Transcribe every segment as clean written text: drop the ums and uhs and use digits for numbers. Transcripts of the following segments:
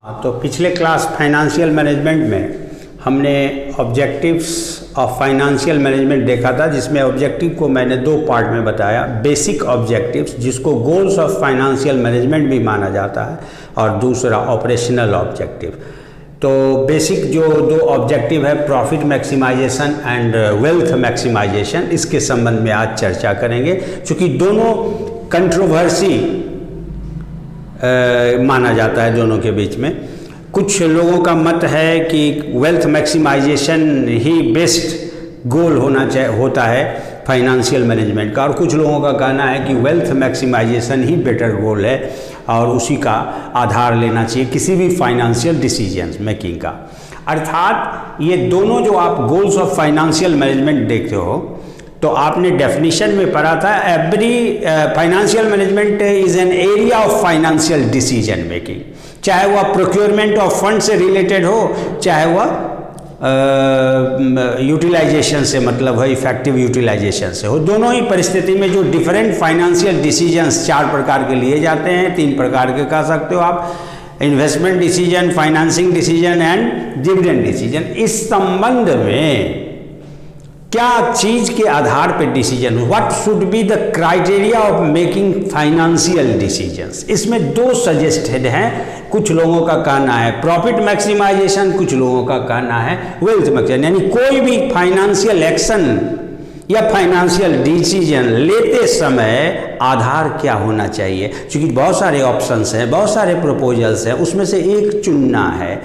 तो पिछले class financial management में हमने ऑब्जेक्टिव्स ऑफ फाइनेंशियल मैनेजमेंट देखा था, जिसमें ऑब्जेक्टिव को मैंने दो पार्ट में बताया। बेसिक ऑब्जेक्टिव्स जिसको गोल्स ऑफ फाइनेंशियल मैनेजमेंट भी माना जाता है, और दूसरा ऑपरेशनल ऑब्जेक्टिव। तो बेसिक जो दो ऑब्जेक्टिव है, profit maximisation and wealth maximisation, इसके संबंध में आज चर्चा करेंगे। चूँकि दोनों कंट्रोवर्सी माना जाता है दोनों के बीच में। कुछ लोगों का मत है कि वेल्थ मैक्सिमाइजेशन ही बेस्ट गोल होता है फाइनेंशियल मैनेजमेंट का, और कुछ लोगों का कहना है कि वेल्थ मैक्सिमाइजेशन ही बेटर गोल है और उसी का आधार लेना चाहिए किसी भी फाइनेंशियल डिसीजन मेकिंग का। अर्थात ये दोनों जो आप गोल्स ऑफ फाइनेंशियल मैनेजमेंट देखते हो, तो आपने डेफिनेशन में पढ़ा था, every financial management is an area of financial decision making. चाहे वह प्रोक्योरमेंट ऑफ फंड से रिलेटेड हो, चाहे वह यूटिलाइजेशन से, मतलब है इफेक्टिव यूटिलाइजेशन से हो। दोनों ही परिस्थिति में जो डिफरेंट फाइनेंशियल डिसीजंस 4 प्रकार के लिए जाते हैं, 3 प्रकार के कह सकते हो आप, investment decision, financing decision and dividend decision. इस संबंध में क्या चीज के आधार पर decision, what should be the criteria of making financial decisions, इसमें 2 सजेस्टेड हैं। कुछ लोगों का कहना है प्रॉफिट मैक्सिमाइजेशन, कुछ लोगों का कहना है वेल्थ मैक्सिमाइजेशन। यानी कोई भी फाइनेंशियल एक्शन या फाइनेंशियल डिसीजन लेते समय आधार क्या होना चाहिए। क्योंकि बहुत सारे ऑप्शंस हैं, बहुत सारे प्रपोजल्स हैं, उसमें से एक चुनना है।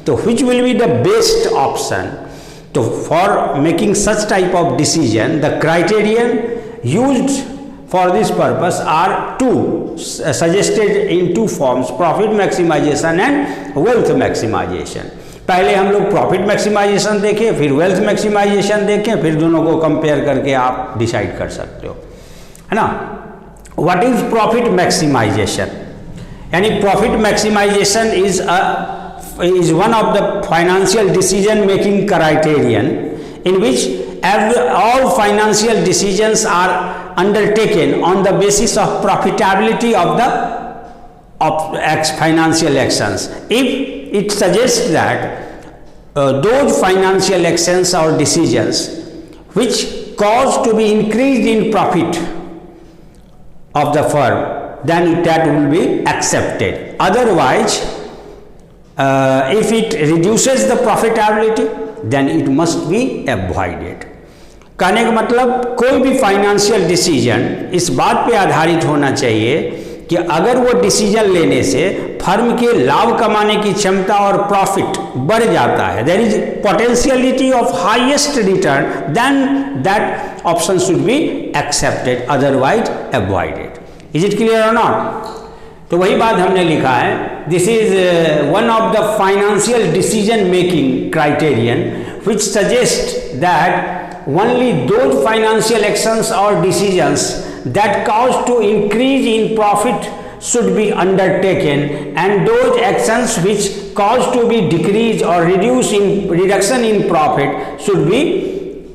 तो which will be the best option? So for making such type of decision, the criterion used for this purpose are suggested in 2 forms, profit maximization and wealth maximization. पहले हम लोग प्रॉफिट मैक्सिमाइजेशन देखें, फिर वेल्थ मैक्सिमाइजेशन देखें, फिर दोनों को compare करके आप डिसाइड कर सकते हो, है ना। What is profit maximisation? यानी profit maximisation is one of the financial decision making criterion in which all financial decisions are undertaken on the basis of profitability of the financial actions. If it suggests that those financial actions or decisions which cause to be increased in profit of the firm, then that will be accepted. Otherwise, if it reduces the profitability, then it must be avoided. कहने का मतलब कोई भी financial decision इस बात पे आधारित होना चाहिए कि अगर वो डिसीजन लेने से फर्म के लाभ कमाने की क्षमता और प्रॉफिट बढ़ जाता है, there is potentiality of highest return, then that option should be accepted, otherwise avoided. Is it clear और नॉट? तो वही बात हमने लिखा है, this is one of the financial decision making criterion which suggest that only those financial actions और decisions that cause to increase in profit should be undertaken, and those actions which cause to be decrease or reduction in profit should be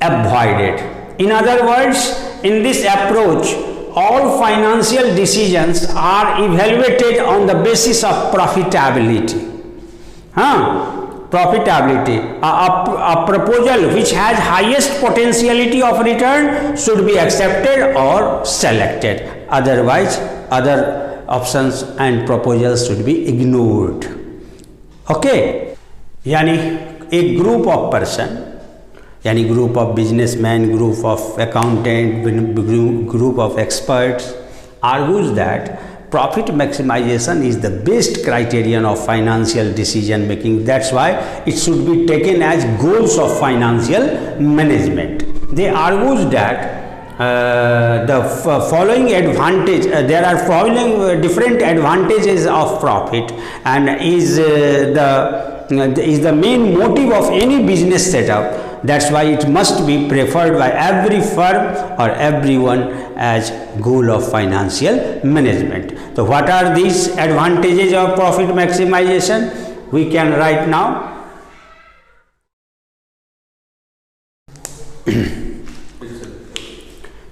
avoided. In other words, in this approach, all financial decisions are evaluated on the basis of profitability. Profitability. A proposal which has highest potentiality of return should be accepted or selected. Otherwise, other options and proposals should be ignored. Okay? यानी एक group of person, यानी group of businessman, group of accountant, group of experts argues that profit maximization is the best criterion of financial decision making. That's why it should be taken as goals of financial management. They argues that the following advantage, there are following different advantages of profit, and is the main motive of any business setup. That's why it must be preferred by every firm or everyone as goal of financial management. So what are these advantages of profit maximization? We can write now.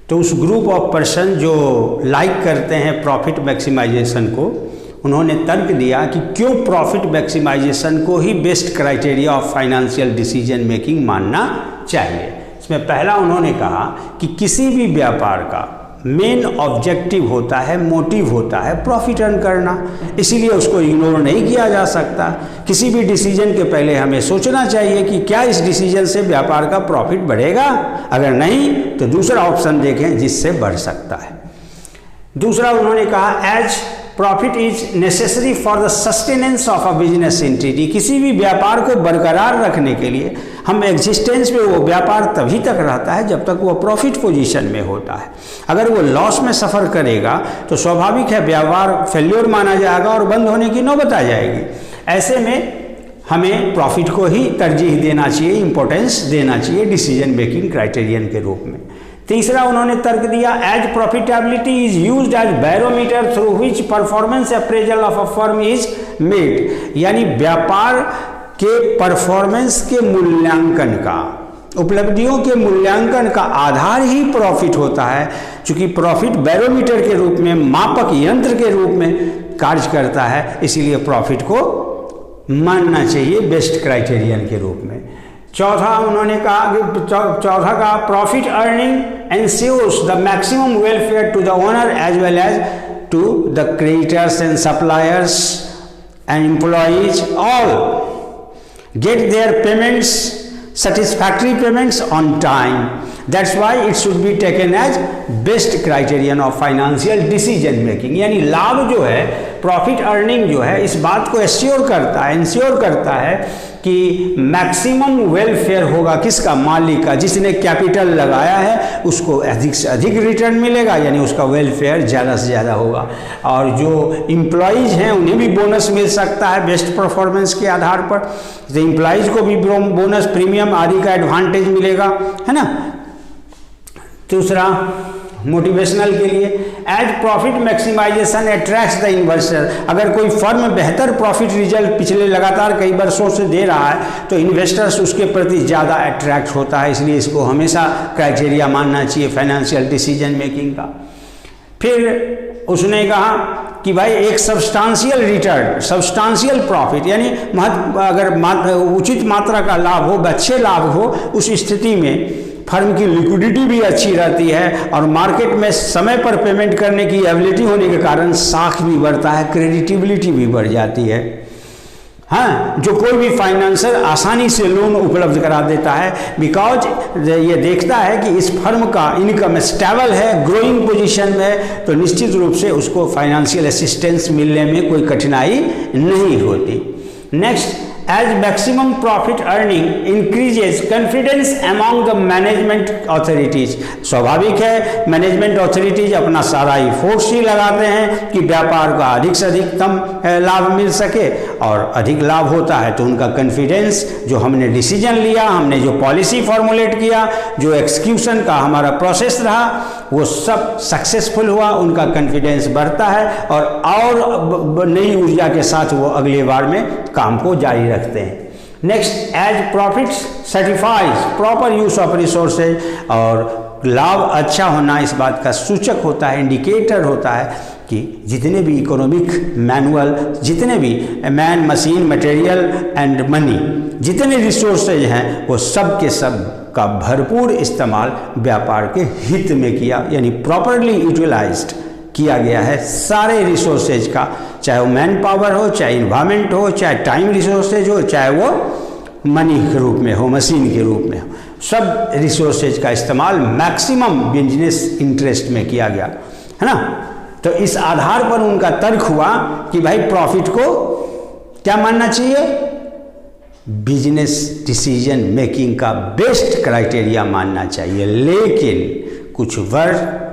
तो उस group of person जो like करते हैं profit maximisation को, उन्होंने तर्क दिया कि क्यों प्रॉफिट मैक्सिमाइजेशन को ही best criteria of financial decision making मानना चाहिए। इसमें पहला उन्होंने कहा कि किसी भी व्यापार का मेन ऑब्जेक्टिव होता है, मोटिव होता है प्रॉफिट अर्न करना, इसीलिए उसको इग्नोर नहीं किया जा सकता। किसी भी डिसीजन के पहले हमें सोचना चाहिए कि क्या इस डिसीजन से व्यापार का प्रॉफिट बढ़ेगा, अगर नहीं तो दूसरा ऑप्शन देखें जिससे बढ़ सकता है। दूसरा उन्होंने कहा as profit is necessary for the sustenance of a business entity, किसी भी व्यापार को बरकरार रखने के लिए हम एग्जिस्टेंस में वो व्यापार तभी तक रहता है जब तक वो प्रॉफिट पोजीशन में होता है। अगर वो लॉस में सफ़र करेगा तो स्वाभाविक है व्यापार फेल्योर माना जाएगा और बंद होने की नौबत आ जाएगी। ऐसे में हमें प्रॉफिट को ही तरजीह देना चाहिए, इंपॉर्टेंस देना चाहिए डिसीजन मेकिंग क्राइटेरियन के रूप में। तीसरा उन्होंने तर्क दिया as profitability is used as barometer through which performance appraisal of a firm is made, यानी व्यापार के परफॉर्मेंस के मूल्यांकन का, उपलब्धियों के मूल्यांकन का आधार ही प्रॉफिट होता है। चूंकि प्रॉफिट बैरोमीटर के रूप में, मापक यंत्र के रूप में कार्य करता है, इसीलिए प्रॉफिट को मानना चाहिए बेस्ट क्राइटेरियन के रूप में। चौथा उन्होंने कहा profit earning ensures the maximum welfare to the owner as well as to the creditors and suppliers and employees all get their payments, satisfactory payments on time. That's why it should be taken as best criterion of financial decision making. यानी लाभ जो है, profit earning जो है, इस बात को ensure करता है कि मैक्सिमम वेलफेयर होगा किसका, मालिक का, जिसने कैपिटल लगाया है उसको अधिक से अधिक रिटर्न मिलेगा, यानी उसका वेलफेयर ज़्यादा से ज़्यादा होगा। और जो एम्प्लॉइज़ हैं उन्हें भी बोनस मिल सकता है बेस्ट परफॉर्मेंस के आधार पर, तो एम्प्लॉइज़ को भी बोनस, प्रीमियम आदि का एडवांटेज मिलेगा, है ना। दूसरा मोटिवेशनल के लिए as profit maximization attracts the investor, अगर कोई फर्म बेहतर प्रॉफिट रिजल्ट पिछले लगातार कई वर्षों से दे रहा है तो इन्वेस्टर्स उसके प्रति ज़्यादा अट्रैक्ट होता है, इसलिए इसको हमेशा क्राइटेरिया मानना चाहिए फाइनेंशियल डिसीजन मेकिंग का। फिर उसने कहा कि भाई एक सब्सटेंशियल रिटर्न, सब्सटेंशियल प्रॉफिट, यानी अगर उचित मात्रा का लाभ हो, अच्छे लाभ हो, उस स्थिति में फर्म की लिक्विडिटी भी अच्छी रहती है और मार्केट में समय पर पेमेंट करने की एबिलिटी होने के कारण साख भी बढ़ता है, क्रेडिटेबिलिटी भी बढ़ जाती है। हाँ, जो कोई भी फाइनेंसर आसानी से लोन उपलब्ध करा देता है, बिकॉज ये देखता है कि इस फर्म का इनकम स्टेबल है, ग्रोइंग पोजीशन में है, तो निश्चित रूप से उसको फाइनेंशियल असिस्टेंस मिलने में कोई कठिनाई नहीं होती। Next, as maximum profit earning increases confidence among the management authorities, स्वाभाविक है मैनेजमेंट अथॉरिटीज अपना सारा ही फोर्स ही लगाते हैं कि व्यापार का अधिक से अधिकतम लाभ मिल सके, और अधिक लाभ होता है तो उनका कॉन्फिडेंस, जो हमने डिसीजन लिया, हमने जो पॉलिसी फॉर्मुलेट किया, जो एक्सक्यूशन का हमारा प्रोसेस रहा, वो सब सक्सेसफुल हुआ, उनका कॉन्फिडेंस बढ़ता है और नई ऊर्जा के साथ वो अगले बार में काम को जारी रखते हैं। Next, as profit certifies proper use of resources, और लाभ अच्छा होना इस बात का सूचक होता है, इंडिकेटर होता है कि जितने भी इकोनॉमिक मैनुअल, जितने भी man, machine, material and money, जितने रिसोर्सेज हैं वो सब के सब का भरपूर इस्तेमाल व्यापार के हित में किया, यानी प्रॉपरली यूटिलाइज्ड किया गया है सारे रिसोर्सेज का, चाहे वो मैन पावर हो, चाहे इन्वायरमेंट हो, चाहे टाइम रिसोर्सेज हो, चाहे वो मनी के रूप में हो, मशीन के रूप में हो, सब रिसोर्सेज का इस्तेमाल मैक्सिमम बिजनेस इंटरेस्ट में किया गया, है ना। तो इस आधार पर उनका तर्क हुआ कि भाई प्रॉफिट को क्या मानना चाहिए, बिजनेस डिसीजन मेकिंग का बेस्ट क्राइटेरिया मानना चाहिए। लेकिन कुछ वर्ग,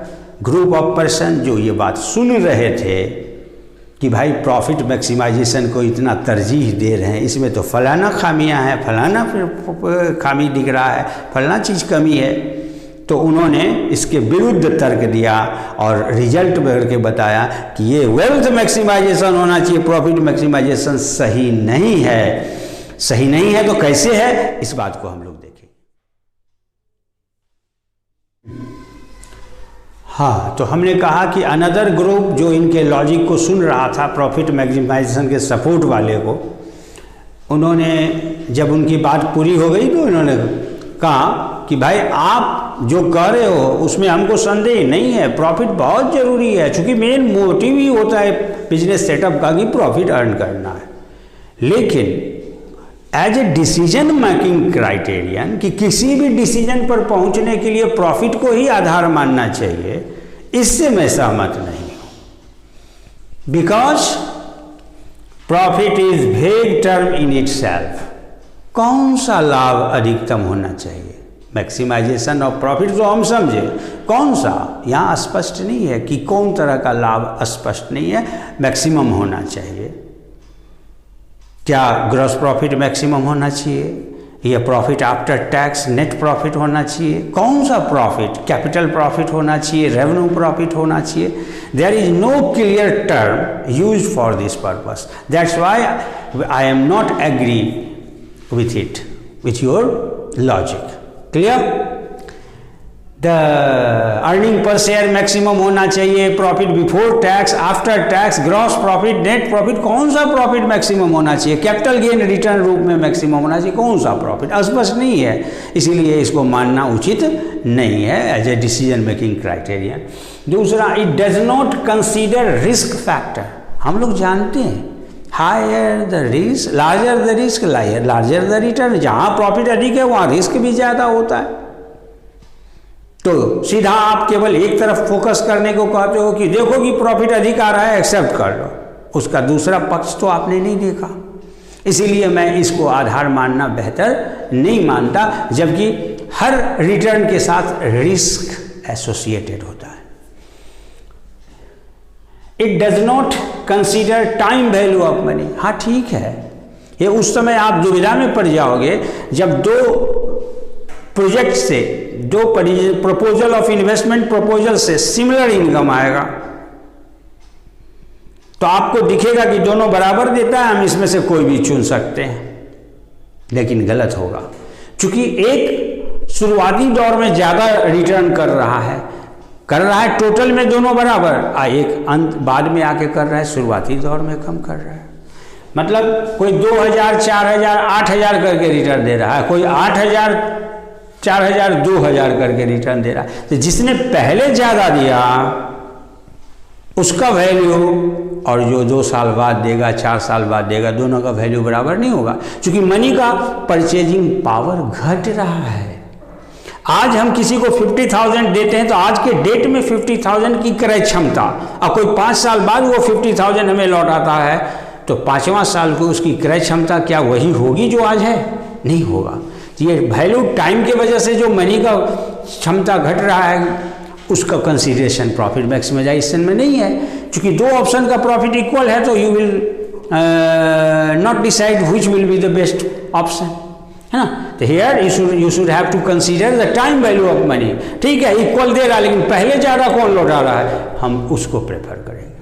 ग्रुप ऑफ पर्सन जो ये बात सुन रहे थे कि भाई प्रॉफिट मैक्सिमाइजेशन को इतना तरजीह दे रहे हैं, इसमें तो फलाना खामियां हैं, फलाना फिर खामी दिख रहा है, फलाना चीज़ कमी है, तो उन्होंने इसके विरुद्ध तर्क दिया और रिजल्ट करके बताया कि ये वेल्थ मैक्सिमाइजेशन होना चाहिए, प्रॉफिट मैक्सिमाइजेशन सही नहीं है। सही नहीं है तो कैसे है, इस बात को हम लोग देखें। हाँ, तो हमने कहा कि अनदर ग्रुप जो इनके लॉजिक को सुन रहा था, प्रॉफिट मैक्सिमाइजेशन के सपोर्ट वाले को, उन्होंने जब उनकी बात पूरी हो गई तो उन्होंने कहा कि भाई आप जो कर रहे हो उसमें हमको संदेह नहीं है, प्रॉफिट बहुत ज़रूरी है, क्योंकि मेन मोटिव ही होता है बिजनेस सेटअप का कि प्रॉफिट अर्न करना है। लेकिन as a decision making criterion, कि किसी भी डिसीजन पर पहुंचने के लिए प्रॉफिट को ही आधार मानना चाहिए, इससे मैं सहमत नहीं हूं। बिकॉज प्रॉफिट इज वेग टर्म इन इटसेल्फ। कौन सा लाभ अधिकतम होना चाहिए? मैक्सिमाइजेशन ऑफ प्रॉफिट तो हम समझे, कौन सा यहाँ स्पष्ट नहीं है कि कौन तरह का लाभ स्पष्ट नहीं है। मैक्सिमम होना चाहिए। क्या ग्रॉस प्रॉफिट मैक्सिमम होना चाहिए, या profit after tax net profit होना चाहिए? कौन सा प्रॉफिट? कैपिटल प्रॉफिट होना चाहिए, रेवेन्यू प्रॉफिट होना चाहिए? There is no clear term use for this purpose. That's why I am not agree with it, with your logic. Clear? The earning per share maximum होना चाहिए, profit before tax, after tax, gross profit, net profit, कौन सा profit maximum होना चाहिए? Capital gain return रूप में maximum होना चाहिए, कौन सा प्रॉफिट? स्पष्ट नहीं है, इसीलिए इसको मानना उचित नहीं है as a decision making criterion. दूसरा, it does not consider risk factor. हम लोग जानते हैं higher the risk larger the risk larger the return. जहाँ प्रॉफिट अधिक है वहाँ रिस्क भी ज़्यादा होता है। तो सीधा आप केवल एक तरफ फोकस करने को कहते हो कि देखो कि प्रॉफिट अधिक आ रहा है, एक्सेप्ट कर लो, उसका दूसरा पक्ष तो आपने नहीं देखा। इसीलिए मैं इसको आधार मानना बेहतर नहीं मानता, जबकि हर रिटर्न के साथ रिस्क एसोसिएटेड होता है। It does not consider time value of money. हाँ ठीक है, ये उस समय आप दुविधा में पड़ जाओगे जब दो प्रोजेक्ट से, दो प्रपोजल ऑफ इन्वेस्टमेंट प्रपोजल से सिमिलर इनकम आएगा, तो आपको दिखेगा कि दोनों बराबर देता है, हम इसमें से कोई भी चुन सकते हैं। लेकिन गलत होगा, क्योंकि एक शुरुआती दौर में ज़्यादा रिटर्न कर रहा है टोटल में दोनों बराबर, एक अंत बाद में आके कर रहा है, शुरुआती दौर में कम कर रहा है। मतलब कोई 2000, 4000, 8000 करके रिटर्न दे रहा है, कोई 8000, 4000, 2000 करके रिटर्न दे रहा है। तो जिसने पहले ज़्यादा दिया उसका वैल्यू और जो 2 साल बाद देगा, 4 साल बाद देगा, दोनों का वैल्यू बराबर नहीं होगा, क्योंकि मनी का परचेजिंग पावर घट रहा है। आज हम किसी को 50,000 देते हैं तो आज के डेट में 50,000 की क्रय क्षमता, और कोई 5 साल बाद वो 50,000 हमें लौटाता है, तो 5वां साल को उसकी क्रय क्षमता क्या वही होगी जो आज है? नहीं होगा। ये वैल्यू टाइम की वजह से जो मनी का क्षमता घट रहा है, उसका कंसीडरेशन प्रॉफिट मैक्सिमाइजेशन में नहीं है। क्योंकि दो ऑप्शन का प्रॉफिट इक्वल है, तो you will not decide which will be the best option, है ना। तो here you should have to consider the time value of money. ठीक है, इक्वल दे रहा है, लेकिन पहले ज़्यादा कौन लौटा रहा है, हम उसको प्रेफर करेंगे।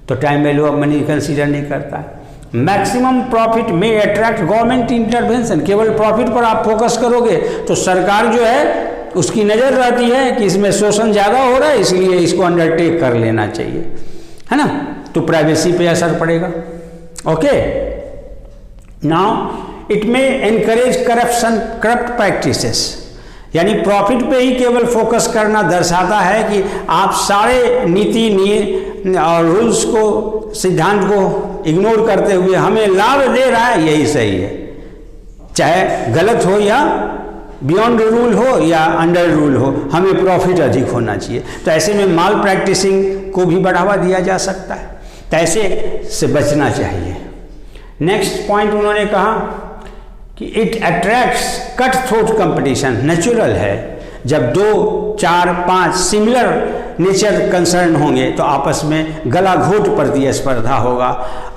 तो time value of money consider नहीं करता है। मैक्सिमम प्रॉफिट में अट्रैक्ट गवर्नमेंट इंटरवेंशन। केवल प्रॉफिट पर आप फोकस करोगे तो सरकार जो है उसकी नज़र रहती है कि इसमें शोषण ज़्यादा हो रहा है, इसलिए इसको अंडरटेक कर लेना चाहिए, है ना। तो प्राइवेसी पे असर पड़ेगा। ओके, नाउ इट में एनकरेज करप्शन, करप्ट प्रैक्टिसेस। यानी प्रॉफिट पे ही केवल फोकस करना दर्शाता है कि आप सारे नीति नियम और रूल्स को, सिद्धांत को इग्नोर करते हुए हमें लाभ दे रहा है, यही सही है, चाहे गलत हो या बियॉन्ड रूल हो या अंडर रूल हो, हमें प्रॉफिट अधिक होना चाहिए। तो ऐसे में माल प्रैक्टिसिंग को भी बढ़ावा दिया जा सकता है, तो ऐसे से बचना चाहिए। नेक्स्ट पॉइंट उन्होंने कहा कि it attracts cut throat competition. Natural है, जब 2, 4, 5 सिमिलर नेचर कंसर्न होंगे तो आपस में गला घोट प्रतिस्पर्धा होगा,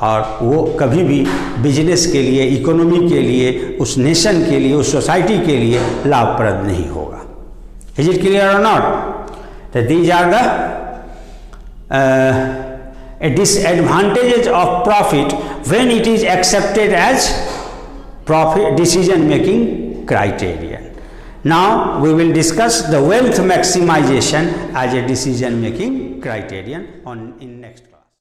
और वो कभी भी बिजनेस के लिए, इकोनॉमी के लिए, उस नेशन के लिए, उस सोसाइटी के लिए लाभप्रद नहीं होगा। इज इट क्लियर और not? These are the disadvantages of profit when it is accepted as profit decision making criterion. Now we will discuss the wealth maximization as a decision making criterion in next class.